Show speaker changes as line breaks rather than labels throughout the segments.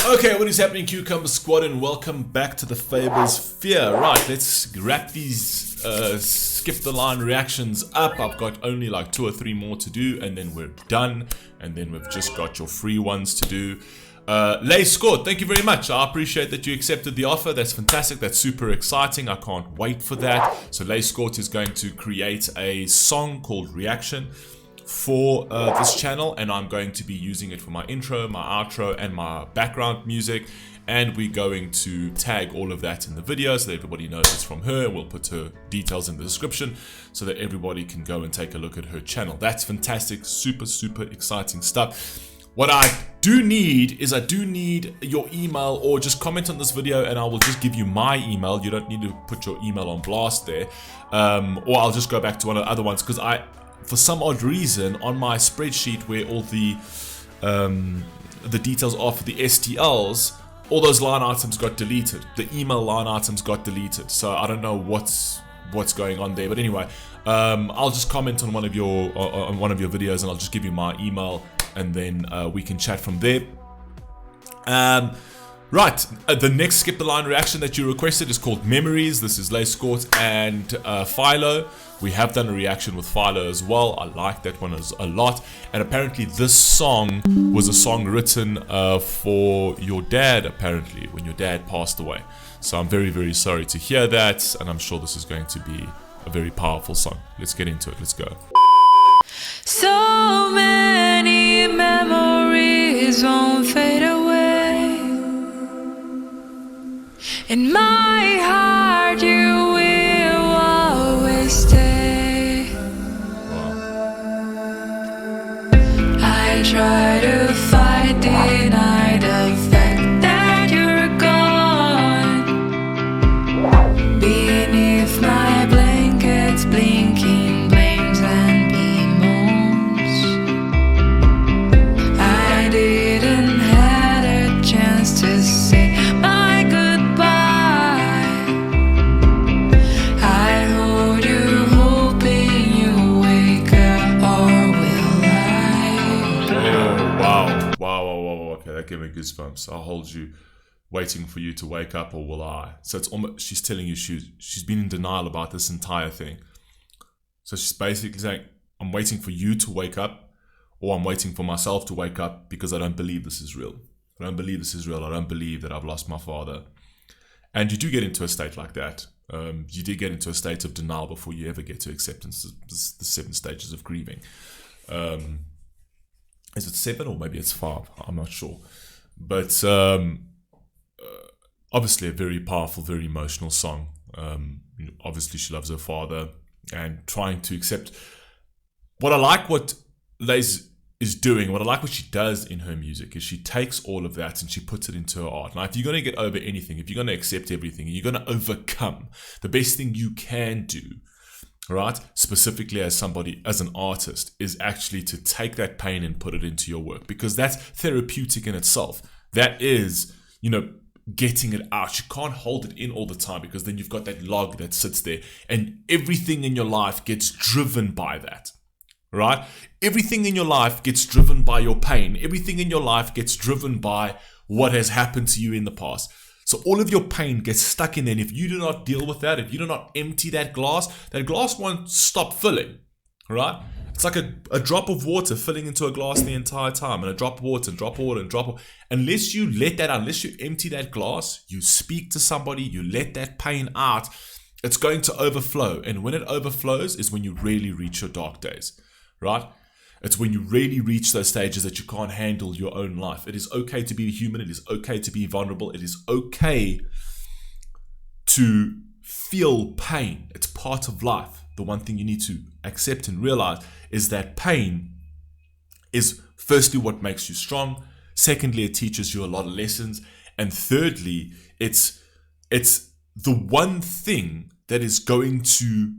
Okay, what is happening, Cucumber Squad, and welcome back to the Fables Fear. Right, let's wrap these skip the line reactions up. I've got only like 2 or 3 more to do, and then we're done. And then we've just got your free ones to do. Lais Scort, thank you very much. I appreciate that you accepted the offer. That's fantastic. That's super exciting. I can't wait for that. So Lais Scort is going to create a song called Reaction for this channel, and I'm going to be using it for my intro, my outro, and my background music, and we're going to tag all of that in the video so that everybody knows it's from her. We'll put her details in the description so that everybody can go and take a look at her channel. That's fantastic, super exciting stuff. What I do need is your email, or just comment on this video and I will just give you my email. You don't need to put your email on blast there, or I'll just go back to one of the other ones, because for some odd reason, on my spreadsheet where all the details are for the STLs, all those line items got deleted. The email line items got deleted. So I don't know what's going on there. But anyway, I'll just comment on one of your videos, and I'll just give you my email, and then we can chat from there. Right, the next skip the line reaction that you requested is called Memories. This is Lais Scort and Philo. We have done a reaction with Philo as well. I like that one a lot. And apparently this song was a song written for your dad, apparently, when your dad passed away. So I'm very sorry to hear that, and I'm sure this is going to be a very powerful song. Let's get into it. Let's go.
So many memories won't fade away. In my heart you will always stay. I try to fight, deny the fact that you're gone. Beneath my blankets, blinking blames and bemoans. I didn't have a chance to say my goodbye. I hold you, hoping you wake up, or will I?
Oh, wow. Okay, that gave me goosebumps. I'll hold you, waiting for you to wake up, or will I? So it's almost, she's telling you she's been in denial about this entire thing. So she's basically saying, I'm waiting for you to wake up, or I'm waiting for myself to wake up, because I don't believe this is real. I don't believe this is real. I don't believe that I've lost my father. And you do get into a state like that. You do get into a state of denial before you ever get to acceptance. The 7 stages of grieving. Is it 7 or maybe it's 5? I'm not sure. But obviously a very powerful, very emotional song. Obviously she loves her father and trying to accept. What I like what Lais is doing, what I like what she does in her music, is she takes all of that and she puts it into her art. Now, if you're going to get over anything, if you're going to accept everything, and you're going to overcome, the best thing you can do, right, specifically as somebody, as an artist, is actually to take that pain and put it into your work, because that's therapeutic in itself. That is, getting it out. You can't hold it in all the time, because then you've got that log that sits there, and everything in your life gets driven by that. Right? Everything in your life gets driven by your pain. Everything in your life gets driven by what has happened to you in the past. So all of your pain gets stuck in there. And if you do not deal with that, if you do not empty that glass won't stop filling. Right? It's like a drop of water filling into a glass the entire time, and a drop of water and drop of water and drop of. Unless you let that out, unless you empty that glass, you speak to somebody, you let that pain out, it's going to overflow. And when it overflows is when you really reach your dark days. Right? It's when you really reach those stages that you can't handle your own life. It is okay to be human. It is okay to be vulnerable. It is okay to feel pain. It's part of life. The one thing you need to accept and realize is that pain is firstly what makes you strong. Secondly, it teaches you a lot of lessons. And thirdly, it's the one thing that is going to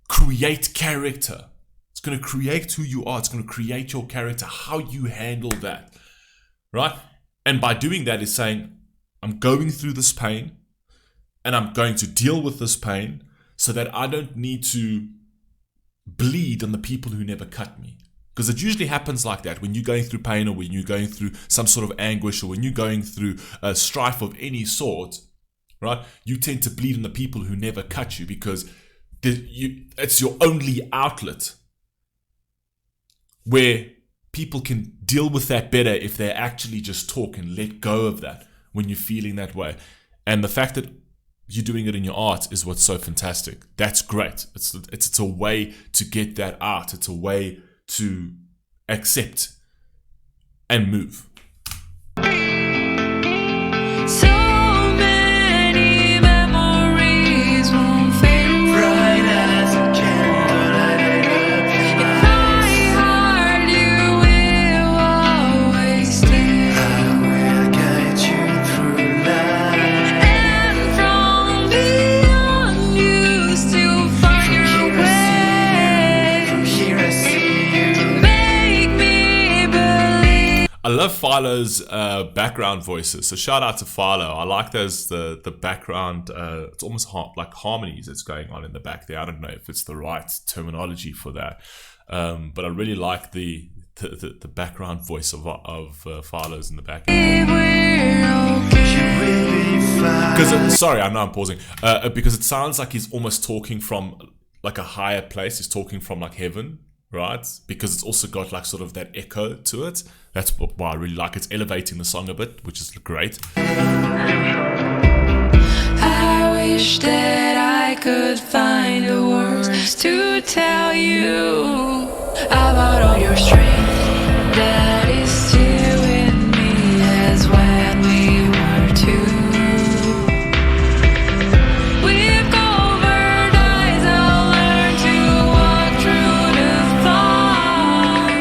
create character. It's going to create who you are. It's going to create your character, how you handle that, right? And by doing that is saying, I'm going through this pain, and I'm going to deal with this pain so that I don't need to bleed on the people who never cut me. Because it usually happens like that when you're going through pain, or when you're going through some sort of anguish, or when you're going through a strife of any sort, right? You tend to bleed on the people who never cut you, because it's your only outlet where people can deal with that better if they actually just talk and let go of that when you're feeling that way. And the fact that you're doing it in your art is what's so fantastic. That's great. It's a way to get that out. It's a way to accept and move.
So many memories won't fade away.
Bright as a candle lighted up.
In my heart you will always stay.
I will guide you through life.
And from beyond you still find your way.
From here I see you.
Make me believe.
I love Philo's background voices. So shout out to Philo. I like the background. It's almost like harmonies that's going on in the back there. I don't know if it's the right terminology for that, but I really like the background voice of Philo's in the back.
You will be fine.
Because sorry, I know I'm pausing. Because it sounds like he's almost talking from like a higher place. He's talking from like heaven, right? Because it's also got like sort of that echo to it. That's why I really like it. It's elevating the song a bit, which is great.
I wish that I could find the words to tell you about all your strength that is still in me as when we were two. We've covered eyes, I'll learn to walk through the fog.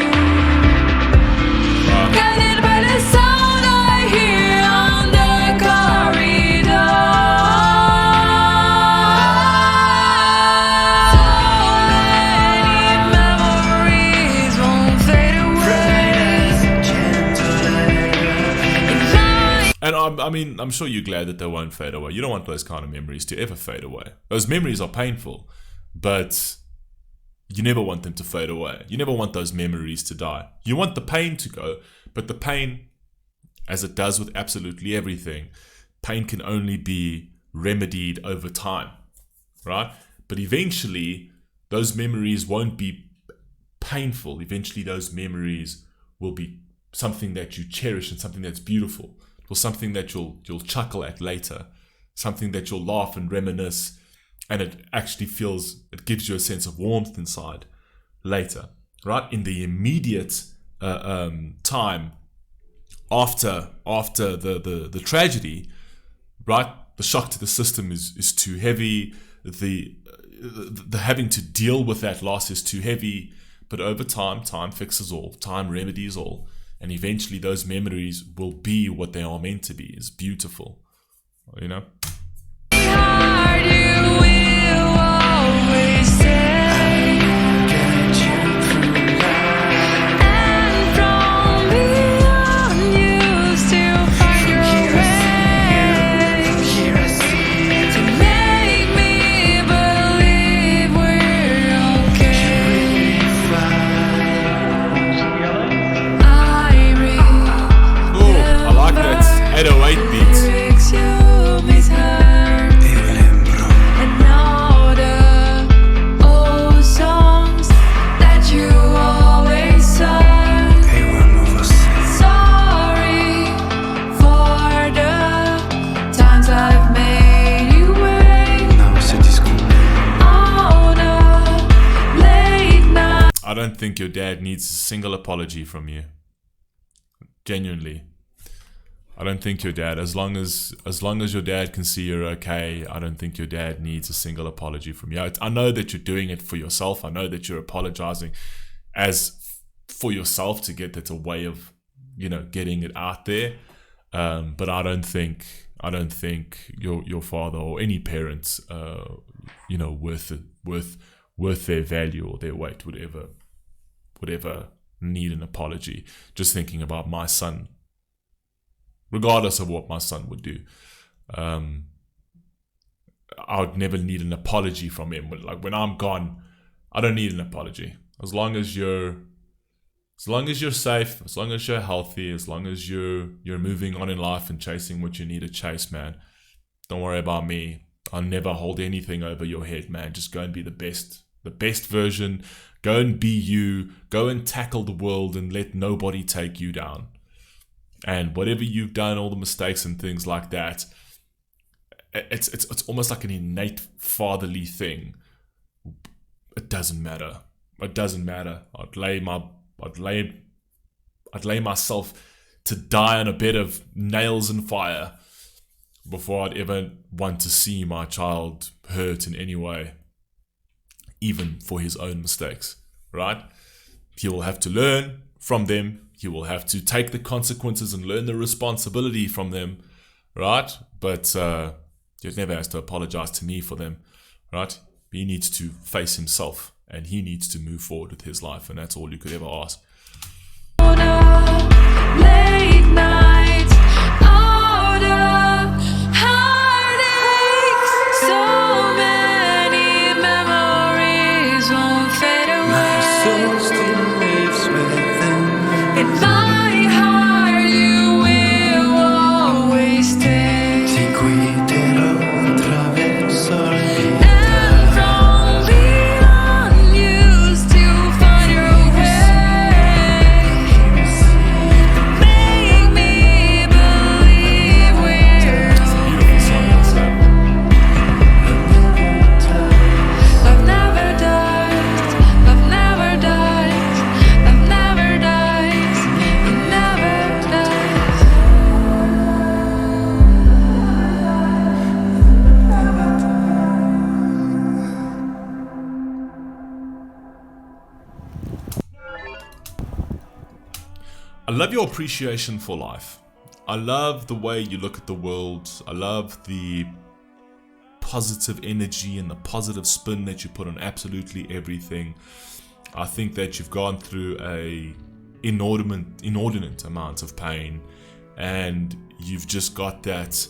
Guided by the sound I hear on the corridor. So many memories won't fade away.
As a candle lighted up.
And I'm sure you're glad that they won't fade away. You don't want those kind of memories to ever fade away. Those memories are painful, but you never want them to fade away. You never want those memories to die. You want the pain to go, but the pain, as it does with absolutely everything, pain can only be remedied over time, right? But eventually, those memories won't be painful. Eventually, those memories will be something that you cherish and something that's beautiful, or something that you'll chuckle at later, something that you'll laugh and reminisce, and it actually gives you a sense of warmth inside later, right? In the immediate time after the tragedy, right? The shock to the system is too heavy. The having to deal with that loss is too heavy. But over time fixes all. Time remedies all. And eventually those memories will be what they are meant to be. It's beautiful. You know?
Heart you will always stay.
guide you through life.
And from beyond you still find your way.
From here I see
To
you.
make me believe we're okay. I read
Oh, I like that 808 beat.
lyrics you misheard. And all the old songs that you always sung. Sorry for the times I've made you wait. All the late nights.
I don't think your dad needs a single apology from you. Genuinely. I don't think your dad, as long as your dad can see you're okay, I don't think your dad needs a single apology from you. I know that you're doing it for yourself. I know that you're apologizing for yourself to get that's a way of, getting it out there. But I don't think your father or any parents, worth their value or their weight would ever need an apology. Just thinking about my son, regardless of what my son would do, I would never need an apology from him. But like when I'm gone, I don't need an apology. As long as you're safe, as long as you're healthy, as long as you're moving on in life and chasing what you need to chase, man. Don't worry about me. I'll never hold anything over your head, man. Just go and be the best version. Go and be you. Go and tackle the world and let nobody take you down. And whatever you've done, all the mistakes and things like that, it's almost like an innate fatherly thing. It doesn't matter. It doesn't matter. I'd lay myself to die on a bed of nails and fire before I'd ever want to see my child hurt in any way, even for his own mistakes, right? He will have to learn from them. He will have to take the consequences and learn the responsibility from them, right? But he never has to apologize to me for them, right? He needs to face himself and he needs to move forward with his life, and that's all you could ever ask.
Late nights, out of heartaches, so many memories won't fade
My soul
away.
still lives within.
In my heart, you will always stay.
Ti guiderò attraverso la vita.
And from the unused to find your way. Make me believe we're
Beautiful song, that's that.
Love never dies, love never dies, love never dies, it never dies.
I love your appreciation for life. I love the way you look at the world. I love the positive energy and the positive spin that you put on absolutely everything. I think that you've gone through a inordinate amount of pain, and you've just got that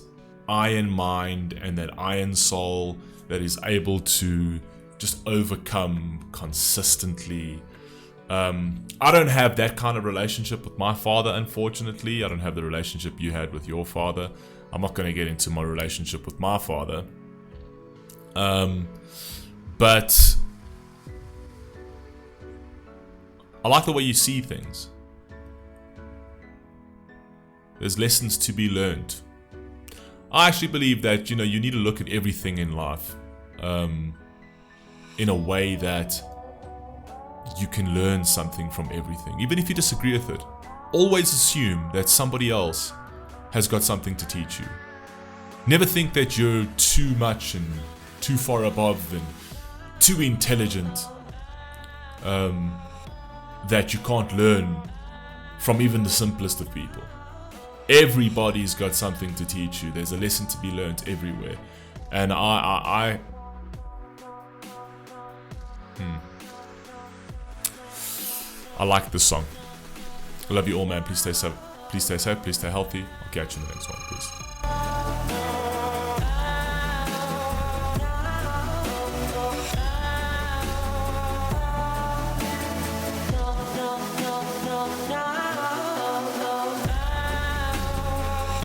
iron mind and that iron soul that is able to just overcome consistently. I don't have that kind of relationship with my father, unfortunately. I don't have the relationship you had with your father. I'm not going to get into my relationship with my father. But I like the way you see things. There's lessons to be learned. I actually believe that, you need to look at everything in life in a way that you can learn something from everything, even if you disagree with it. Always assume that somebody else has got something to teach you. Never think that you're too much and too far above and too intelligent, that you can't learn from even the simplest of people. Everybody's got something to teach you. There's a lesson to be learned everywhere. And I like this song. I love you all, man. Please stay safe. Please stay healthy. I'll catch you in the next one. Peace.